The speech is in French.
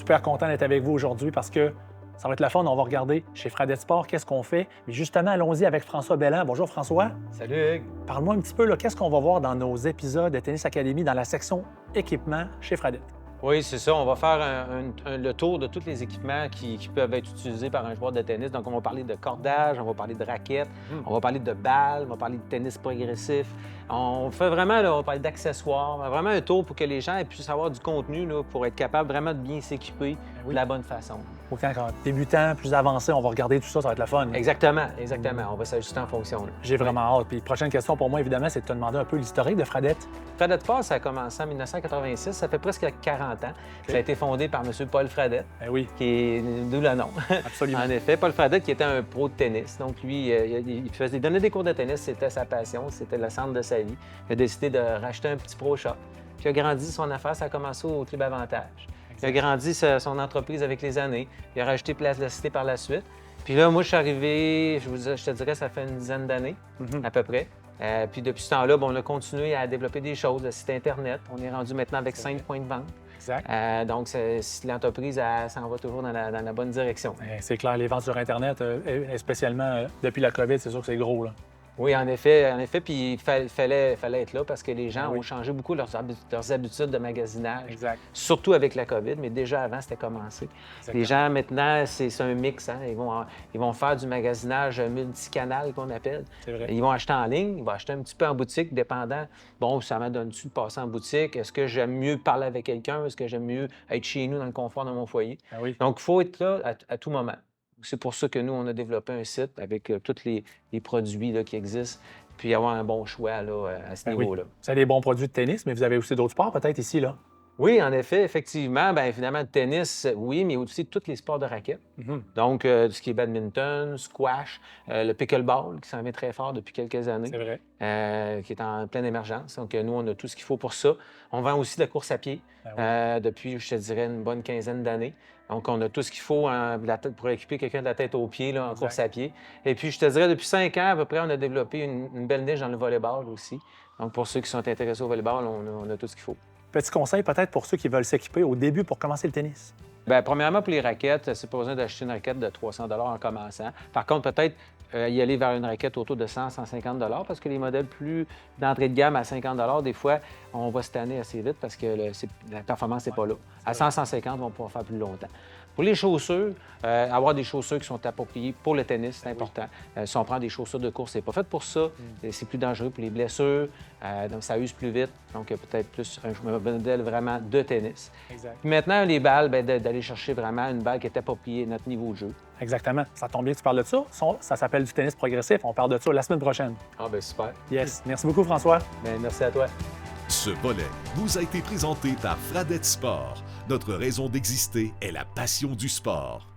super content d'être avec vous aujourd'hui parce que ça va être la fun. On va regarder chez Fradette Sport qu'est-ce qu'on fait. Mais justement, allons-y avec François Belland. Bonjour François. Salut Hugues. Parle-moi un petit peu, qu'est-ce qu'on va voir dans nos épisodes de Tennis Academy dans la section équipement chez Fradette? Oui, c'est ça. On va faire le tour de tous les équipements qui peuvent être utilisés par un joueur de tennis. Donc, on va parler de cordage, on va parler de raquettes, on va parler de balles, on va parler de tennis progressif. On fait vraiment, on va parler d'accessoires, vraiment un tour pour que les gens puissent avoir du contenu pour être capable vraiment de bien s'équiper de la bonne façon. Autant qu'en débutant, plus avancé, on va regarder tout ça, ça va être le fun. Exactement. On va s'ajuster en fonction. J'ai vraiment hâte. Puis, prochaine question pour moi, évidemment, c'est de te demander un peu l'historique de Fradette. Fradette Sport, ça a commencé en 1986. Ça fait presque 40 ans. Okay. Ça a été fondé par M. Paul Fradette, qui est d'où le nom. Absolument. En effet, Paul Fradette qui était un pro de tennis. Donc, lui, il donnait des cours de tennis. C'était sa passion. C'était le centre de sa vie. Il a décidé de racheter un petit pro shop. Puis, il a grandi son affaire. Ça a commencé au Club Avantage. Il a grandi son entreprise avec les années. Il a rajouté Place de la Cité par la suite. Puis là, moi, je suis arrivé, je te dirais, ça fait une dizaine d'années, à peu près. Puis depuis ce temps-là, on a continué à développer des choses, le site Internet. On est rendu maintenant avec 5 points de vente. Exact. Donc, l'entreprise s'en va toujours dans la bonne direction. C'est clair, les ventes sur Internet, spécialement depuis la COVID, c'est sûr que c'est gros, là. Oui, en effet. Puis il fallait être là parce que les gens ont changé beaucoup leurs habitudes de magasinage. Exact. Surtout avec la COVID, mais déjà avant, c'était commencé. Exactement. Les gens, maintenant, c'est un mix. Hein? Ils vont faire du magasinage multicanal, qu'on appelle. C'est vrai. Ils vont acheter en ligne, ils vont acheter un petit peu en boutique, dépendant. Bon, ça me donne-tu de passer en boutique? Est-ce que j'aime mieux parler avec quelqu'un? Est-ce que j'aime mieux être chez nous, dans le confort de mon foyer? Ah oui. Donc, il faut être là à tout moment. C'est pour ça que nous, on a développé un site avec tous les produits qui existent, puis avoir un bon choix à ce niveau-là. Oui. Vous avez des bons produits de tennis, mais vous avez aussi d'autres sports peut-être ici, là? Oui, en effet, effectivement. Bien évidemment, le tennis, oui, mais aussi tous les sports de raquettes. Donc, ce qui est badminton, squash, le pickleball, qui s'en vient très fort depuis quelques années. C'est vrai. Qui est en pleine émergence. Donc, nous, on a tout ce qu'il faut pour ça. On vend aussi de la course à pied depuis, je te dirais, une bonne quinzaine d'années. Donc, on a tout ce qu'il faut pour équiper quelqu'un de la tête aux pieds en course à pied. Et puis, je te dirais, depuis 5 ans à peu près, on a développé une belle niche dans le volleyball aussi. Donc, pour ceux qui sont intéressés au volleyball, on a tout ce qu'il faut. Petit conseil peut-être pour ceux qui veulent s'équiper au début pour commencer le tennis? Bien, premièrement, pour les raquettes, c'est pas besoin d'acheter une raquette de 300 $ en commençant. Par contre, peut-être y aller vers une raquette autour de 100-150 $ parce que les modèles plus d'entrée de gamme à 50 $, des fois, on va se tanner assez vite parce que la performance n'est pas là. À 100-150 $, on va pouvoir faire plus longtemps. Pour les chaussures, avoir des chaussures qui sont appropriées pour le tennis, c'est important. Si on prend des chaussures de course, c'est pas fait pour ça. C'est plus dangereux pour les blessures, donc ça use plus vite. Donc, peut-être plus un modèle vraiment de tennis. Exact. Puis maintenant, les balles, d'aller chercher vraiment une balle qui est appropriée à notre niveau de jeu. Exactement. Ça tombe bien que tu parles de ça. Ça s'appelle du tennis progressif. On parle de ça la semaine prochaine. Ah, bien super. Yes. Merci beaucoup, François. Bien, merci à toi. Ce volet vous a été présenté par Fradette Sport. Notre raison d'exister est la passion du sport.